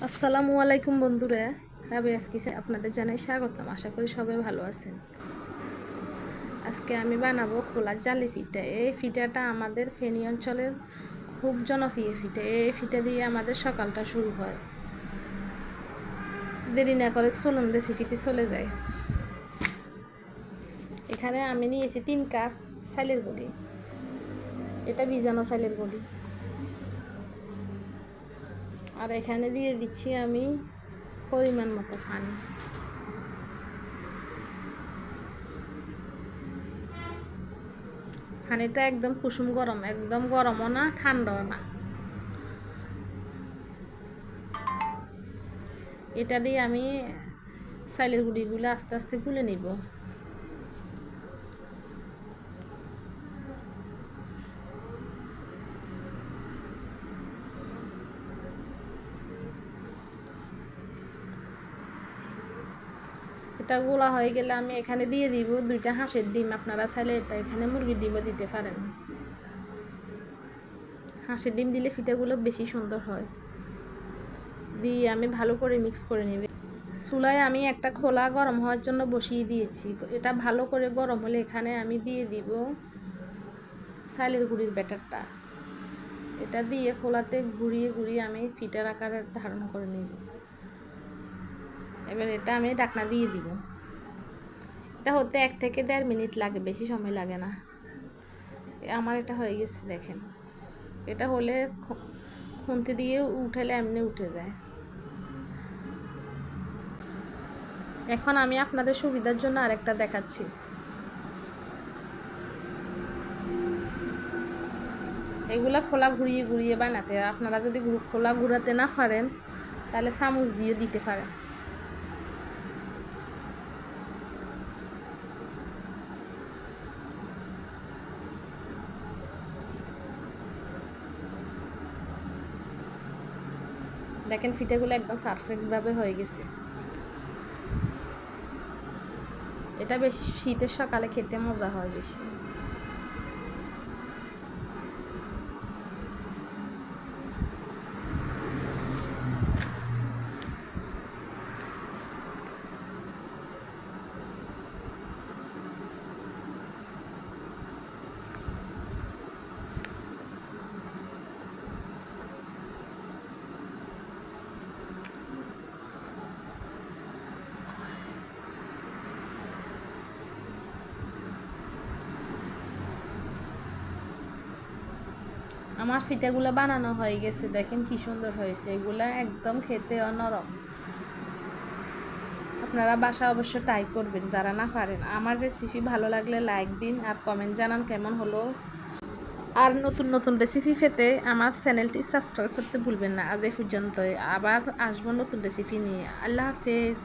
আসসালামু আলাইকুম বন্ধুরা, রাবেয়াস কিচেন আপনাদের জানাই স্বাগতম। আশা করি সবাই ভালো আছেন। আজকে আমি বানাবো খোলার জালি পিঠা। এই পিঠাটা আমাদের ফেনী অঞ্চলের খুব জনপ্রিয় পিঠা। এই পিঠা দিয়ে আমাদের সকালটা শুরু হয়। দেরি না করে চলুন রেসিপিটি চলে যায়। এখানে আমি নিয়েছি 3 কাপ চালের গুঁড়ি। এটা ভিজানো চালের গুঁড়ি। আর এখানে দিয়ে দিচ্ছি আমি পরিমাণ মতো পানি। পানিটা একদম কুসুম গরম, একদম গরমও না ঠান্ডাও না। এটা দিয়ে আমি চালের গুঁড়িগুলো আস্তে আস্তে গুলে নিব। এটা গোলা হয়ে গেলে আমি এখানে দিয়ে দিব 2টা হাঁসের ডিম। আপনারা চাইলে এটা এখানে মুরগির ডিমও দিতে পারেন। হাঁসের ডিম দিলে পিঠাগুলো বেশি সুন্দর হয়। দিয়ে আমি ভালো করে মিক্স করে নেব। চুলায় আমি একটা খোলা গরম হওয়ার জন্য বসিয়ে দিয়েছি। এটা ভালো করে গরম হলে এখানে আমি দিয়ে দিব চালের গুঁড়ির ব্যাটারটা। এটা দিয়ে খোলাতে ঘুরিয়ে ঘুরিয়ে আমি পিঠার আকারে ধারণ করে নেব। এবার এটা আমি ঢাকনা দিয়ে দিব। এটা হতে 1 থেকে 1.5 মিনিট লাগে, বেশি সময় লাগে না। আমার এটা হয়ে গেছে দেখেন। এটা হলে খুন্তি দিয়ে উঠালে এমনি উঠে যায়। এখন আমি আপনাদের সুবিধার জন্য আরেকটা দেখাচ্ছি। এগুলা খোলা ঘুরিয়ে ঘুরিয়ে বানাতে। আপনারা যদি খোলা ঘুরাতে না পারেন তাহলে চামচ দিয়ে দিতে পারেন। দেখেন পিঠাগুলো একদম পারফেক্টভাবে হয়ে গেছে। এটা বেশি শীতের সকালে খেতে মজা হয় বেশি। আমার পিঠাগুলো বানানো হয়ে গেছে, দেখেন কি সুন্দর হয়েছে। এগুলা একদম খেতে নরম। আপনারা বাসা অবশ্য ট্রাই করবেন যারা না পারেন। আমার রেসিপি ভালো লাগলে লাইক দিন আর কমেন্ট জানান কেমন হলো। আর নতুন নতুন রেসিপি পেতে আমার চ্যানেলটি সাবস্ক্রাইব করতে ভুলবেন না। আজ এই পর্যন্তই, আবার আসবো নতুন রেসিপি নিয়ে। আল্লাহ হাফেজ।